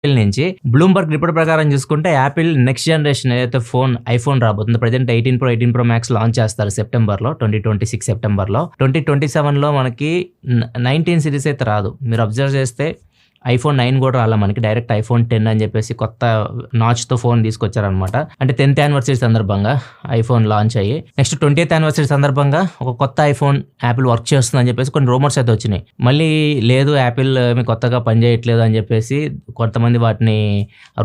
నుంచి Bloomberg report ప్రకారం చూసుకుంటే యాపిల్ నెక్స్ట్ జనరేషన్ ఏదైతే ఐఫోన్ రాబోతుందో ప్రజెంట్ 18 Pro Max లాంచ్ చేస్తారు సెప్టెంబర్లో 2026 సెప్టెంబర్లో 2027లో మనకి 19 సిరీస్ అయితే రాదు. మీరు అబ్జర్వ్ చేస్తే iPhone 9 కూడా రాలా మనకి, డైరెక్ట్ iPhone 10 అని చెప్పేసి కొత్త నాచ్తో ఫోన్ తీసుకొచ్చారనమాట. అంటే 10th యానివర్సరీ సందర్భంగా ఐఫోన్ లాంచ్ అయ్యి నెక్స్ట్ 20th యానివర్సరీ సందర్భంగా ఒక కొత్త ఐఫోన్ యాపిల్ వర్క్ చేస్తుందని చెప్పేసి కొన్ని రూమర్స్ అయితే వచ్చినాయి. మళ్ళీ లేదు యాపిల్ మీ కొత్తగా పనిచేయట్లేదు అని చెప్పేసి కొంతమంది వాటిని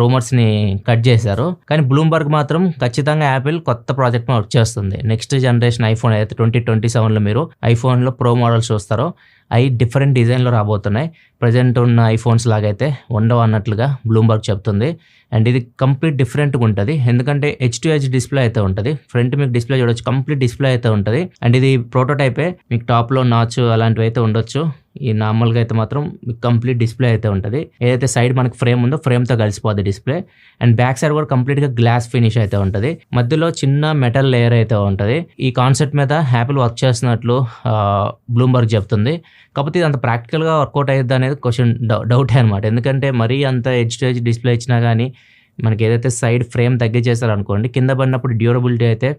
రూమర్స్ని కట్ చేశారు. కానీ బ్లూంబర్గ్ మాత్రం ఖచ్చితంగా యాపిల్ కొత్త ప్రాజెక్ట్ వర్క్ చేస్తుంది. నెక్స్ట్ జనరేషన్ ఐఫోన్ అయితే 2027లో మీరు ఐఫోన్లో ప్రో మోడల్స్ చూస్తారో అవి డిఫరెంట్ డిజైన్లో రాబోతున్నాయి. ప్రజెంట్ ఉన్న ఐఫోన్స్ లాగైతే ఉండవు అన్నట్లుగా బ్లూంబర్గ్ చెప్తుంది. అండ్ ఇది కంప్లీట్ డిఫరెంట్గా ఉంటుంది, ఎందుకంటే H2H డిస్ప్లే అయితే ఉంటుంది. ఫ్రంట్ మీకు డిస్ప్లే చూడొచ్చు, కంప్లీట్ డిస్ప్లే అయితే ఉంటుంది. అండ్ ఇది ప్రోటోటైపే, మీకు టాప్లో నాచ్ అలాంటివి అయితే ఉండొచ్చు. ఈ నార్మల్గా అయితే మాత్రం మీకు కంప్లీట్ డిస్ప్లే అయితే ఉంటుంది. ఏదైతే సైడ్ మనకి ఫ్రేమ్ ఉందో ఫ్రేమ్తో కలిసిపోద్ది డిస్ప్లే. అండ్ బ్యాక్ సైడ్ కూడా కంప్లీట్గా గ్లాస్ ఫినిష్ అయితే ఉంటుంది. మధ్యలో చిన్న మెటల్ లేయర్ అయితే ఉంటుంది. ఈ కాన్సెప్ట్ మీద యాపిల్ వర్క్ చేస్తున్నట్లు బ్లూంబర్గ్ చెప్తుంది. కాకపోతే ఇది అంత ప్రాక్టికల్గా వర్కౌట్ అయ్యిద్ది అనేది క్వశ్చన్ డౌటే అనమాట. ఎందుకంటే మరీ అంత H2H డిస్ప్లే ఇచ్చినా కానీ మనకి ఏదైతే సైడ్ ఫ్రేమ్ తగ్గించేసారనుకోండి, కింద పడినప్పుడు డ్యూరబిలిటీ అయితే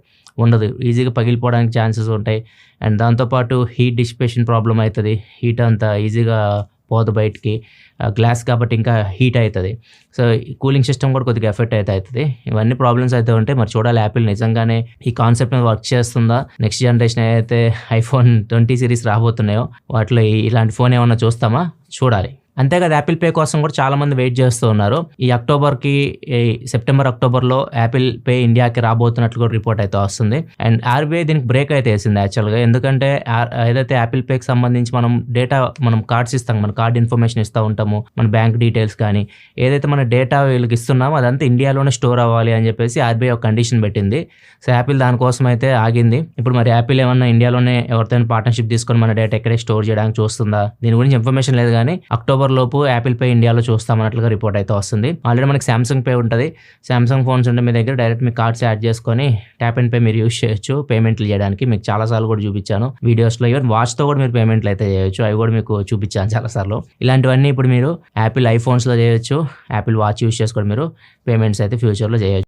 ఉండదు, ఈజీగా పగిలిపోవడానికి ఛాన్సెస్ ఉంటాయి. అండ్ దాంతోపాటు హీట్ డిసిపేషన్ ప్రాబ్లం అవుతుంది, హీట్ అంతా ఈజీగా పోదు బయటికి, గ్లాస్ కాబట్టి ఇంకా హీట్ అవుతుంది. సో కూలింగ్ సిస్టమ్ కూడా కొద్దిగా ఎఫెక్ట్ అయితే అవుతుంది. ఇవన్నీ ప్రాబ్లమ్స్ అయితే ఉంటాయి. మరి చూడాలి యాపిల్ నిజంగానే ఈ కాన్సెప్ట్ మీద వర్క్ చేస్తుందా. నెక్స్ట్ జనరేషన్ ఏదైతే iPhone 20 సిరీస్ రాబోతున్నాయో వాటిలో ఇలాంటి ఫోన్ ఏమన్నా చూస్తామా, చూడాలి. అంతేకాదు యాపిల్ పే కోసం కూడా చాలా మంది వెయిట్ చేస్తూ ఉన్నారు. ఈ సెప్టెంబర్ అక్టోబర్లో యాపిల్ పే ఇండియాకి రాబోతున్నట్లు కూడా రిపోర్ట్ అయితే వస్తుంది. అండ్ RBI దీనికి బ్రేక్ అయితే వేసింది యాక్చువల్గా. ఎందుకంటే ఏదైతే యాపిల్ పేకి సంబంధించి మనం కార్డ్స్ ఇస్తాం, మన కార్డ్ ఇన్ఫర్మేషన్ ఇస్తూ ఉంటాము, మన బ్యాంక్ డీటెయిల్స్ కానీ ఏదైతే మన డేటా వీళ్ళకి ఇస్తున్నామో అదంతా ఇండియాలోనే స్టోర్ అవ్వాలి అని చెప్పేసి RBI ఒక కండిషన్ పెట్టింది. సో యాపిల్ దానికోసం అయితే ఆగింది. ఇప్పుడు మరి యాపిల్ ఏమన్నా ఇండియాలోనే ఎవరితో పార్ట్నర్షిప్ తీసుకొని మన డేటా ఎక్కడే స్టోర్ చేయడానికి చూస్తుందా, దీని గురించి ఇన్ఫర్మేషన్ లేదు. కానీ అక్టోబర్ లోపు యాపిల్ పే ఇండియాలో చూస్తామన్నట్లుగా రిపోర్ట్ అయితే వస్తుంది. ఆల్రెడీ మనకి సామ్సంగ్ పే ఉంటుంది. సామ్సంగ్ ఫోన్స్ ఉంటే మీ దగ్గర డైరెక్ట్ మీ కార్డ్స్ యాడ్ చేసుకొని ట్యాప్ అండ్ పే మీరు యూస్ చేయొచ్చు పేమెంట్లు చేయడానికి. మీకు చాలాసార్లు కూడా చూపించాను వీడియోస్లో. ఈవెన్ వాచ్తో కూడా మీరు పేమెంట్లు అయితే చేయొచ్చు, అవి కూడా మీకు చూపించాను చాలాసార్లు. ఇలాంటివన్నీ ఇప్పుడు మీరు యాపిల్ ఐఫోన్స్లో చేయొచ్చు, యాపిల్ వాచ్ యూస్ చేసుకొని మీరు పేమెంట్స్ అయితే ఫ్యూచర్లో చేయొచ్చు.